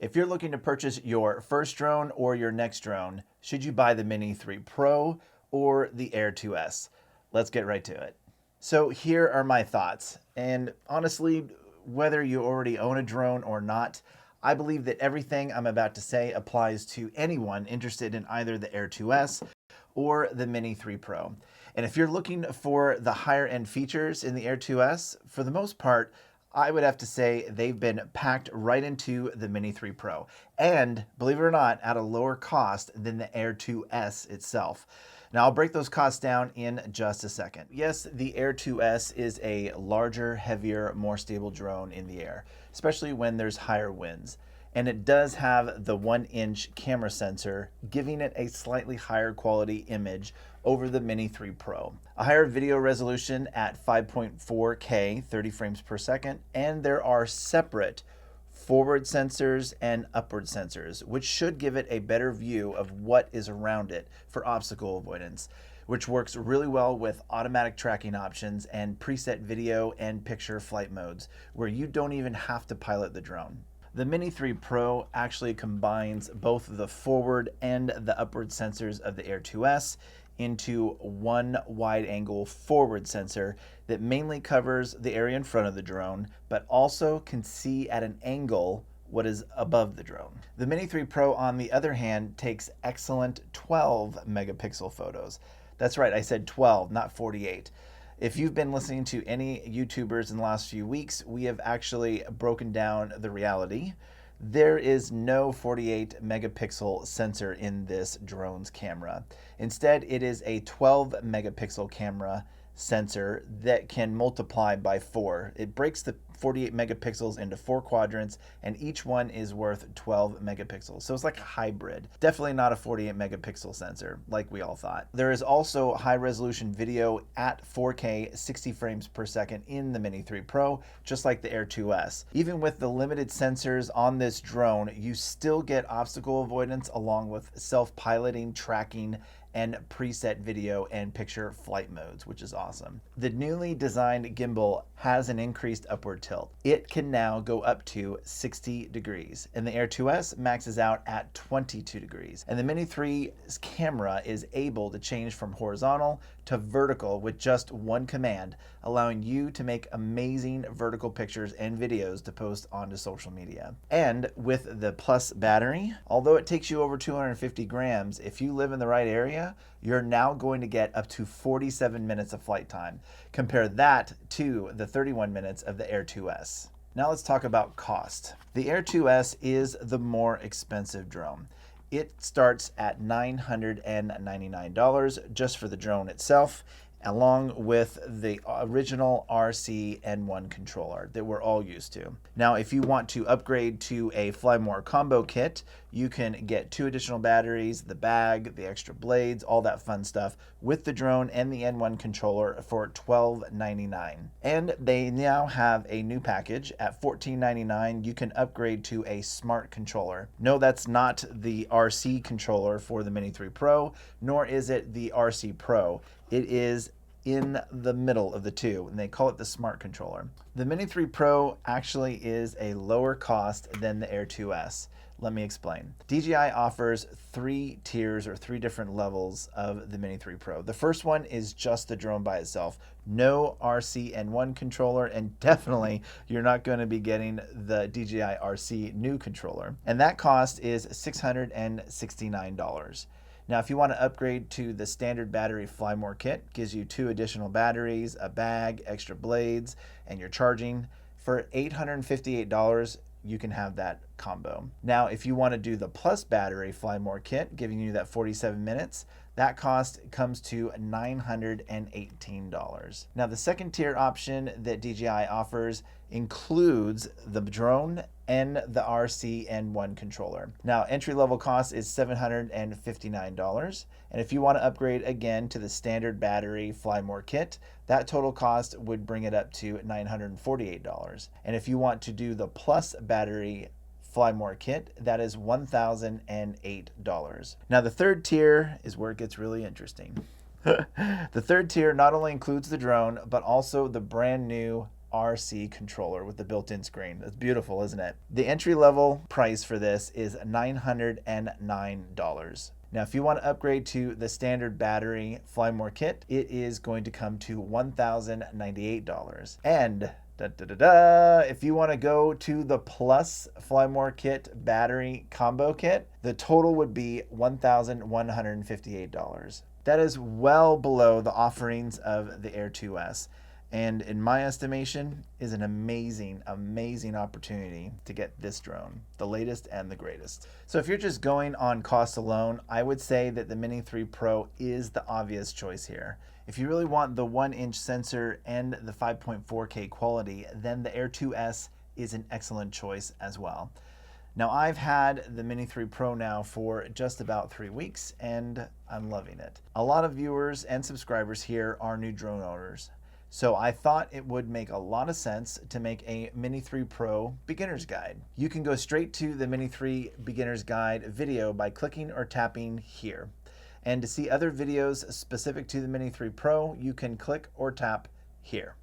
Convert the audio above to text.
If you're looking to purchase your first drone or your next drone, should you buy the Mini 3 Pro or the Air 2S? Let's get right to it. So here are my thoughts. And honestly, whether you already own a drone or not, I believe that everything I'm about to say applies to anyone interested in either the Air 2S or the Mini 3 Pro. And if you're looking for the higher end features in the Air 2S, for the most part, I would have to say they've been packed right into the Mini 3 Pro. And believe it or not, at a lower cost than the Air 2S itself. Now I'll break those costs down in just a second. Yes, the Air 2S is a larger, heavier, more stable drone in the air, especially when there's higher winds. And it does have the 1-inch camera sensor, giving it a slightly higher quality image over the Mini 3 Pro. A higher video resolution at 5.4K, 30 frames per second, and there are separate forward sensors and upward sensors, which should give it a better view of what is around it for obstacle avoidance, which works really well with automatic tracking options and preset video and picture flight modes, where you don't even have to pilot the drone. The Mini 3 Pro actually combines both the forward and the upward sensors of the Air 2S into one wide-angle forward sensor that mainly covers the area in front of the drone, but also can see at an angle what is above the drone. The Mini 3 Pro, on the other hand, takes excellent 12 megapixel photos. That's right, I said 12, not 48. If you've been listening to any YouTubers in the last few weeks, we have actually broken down the reality. There is no 48 megapixel sensor in this drone's camera. Instead, it is a 12 megapixel camera sensor that can multiply by 4. It breaks the 48 megapixels into 4 quadrants, and each one is worth 12 megapixels. So it's like a hybrid. Definitely not a 48 megapixel sensor like we all thought. There is also high resolution video at 4K 60 frames per second in the Mini 3 Pro, just like the Air 2S. Even with the limited sensors on this drone, you still get obstacle avoidance along with self-piloting, tracking, and preset video and picture flight modes, which is awesome. The newly designed gimbal has an increased upward tilt. It can now go up to 60 degrees, and the Air 2S maxes out at 22 degrees. And the Mini 3's camera is able to change from horizontal to vertical with just one command, allowing you to make amazing vertical pictures and videos to post onto social media. And with the Plus battery, although it takes you over 250 grams, if you live in the right area, you're now going to get up to 47 minutes of flight time. Compare that to the 31 minutes of the Air 2S. Now let's talk about cost. The Air 2S is the more expensive drone. It starts at $999 just for the drone itself, along with the original RC N1 controller that we're all used to. Now, if you want to upgrade to a Fly More combo kit, you can get 2 additional batteries, the bag, the extra blades, all that fun stuff with the drone and the N1 controller for $1299. And they now have a new package at $1499. You can upgrade to a smart controller. No, that's not the RC controller for the Mini 3 Pro, nor is it the RC Pro. It is in the middle of the two, and they call it the smart controller. The Mini 3 Pro actually is a lower cost than the Air 2S. Let me explain. DJI offers 3 tiers or 3 different levels of the Mini 3 Pro. The first one is just the drone by itself. No RC N1 controller, and definitely you're not going to be getting the DJI RC new controller. And that cost is $669. Now, if you want to upgrade to the standard battery Fly More kit, gives you 2 additional batteries, a bag, extra blades, and your charging. For $858, you can have that combo. Now, if you want to do the Plus battery Fly More kit, giving you that 47 minutes, that cost comes to $918. Now, the second tier option that DJI offers includes the drone and the RC N1 controller. Now, entry level cost is $759. And if you want to upgrade again to the standard battery Fly More kit, that total cost would bring it up to $948. And if you want to do the Plus battery Fly More kit, that is $1,008. Now, the third tier is where it gets really interesting. The third tier not only includes the drone, but also the brand new RC controller with the built-in screen. That's beautiful, isn't it? The entry-level price for this is $909. Now, if you want to upgrade to the standard battery Fly More kit, it is going to come to $1,098. And if you want to go to the Plus Fly More kit battery combo kit, the total would be $1,158. That is well below the offerings of the Air 2S. And in my estimation, is an amazing, amazing opportunity to get this drone, the latest and the greatest. So if you're just going on cost alone, I would say that the Mini 3 Pro is the obvious choice here. If you really want the 1-inch sensor and the 5.4K quality, then the Air 2S is an excellent choice as well. Now, I've had the Mini 3 Pro now for just about 3 weeks, and I'm loving it. A lot of viewers and subscribers here are new drone owners. So I thought it would make a lot of sense to make a Mini 3 Pro beginner's guide. You can go straight to the Mini 3 beginner's guide video by clicking or tapping here. And to see other videos specific to the Mini 3 Pro, you can click or tap here.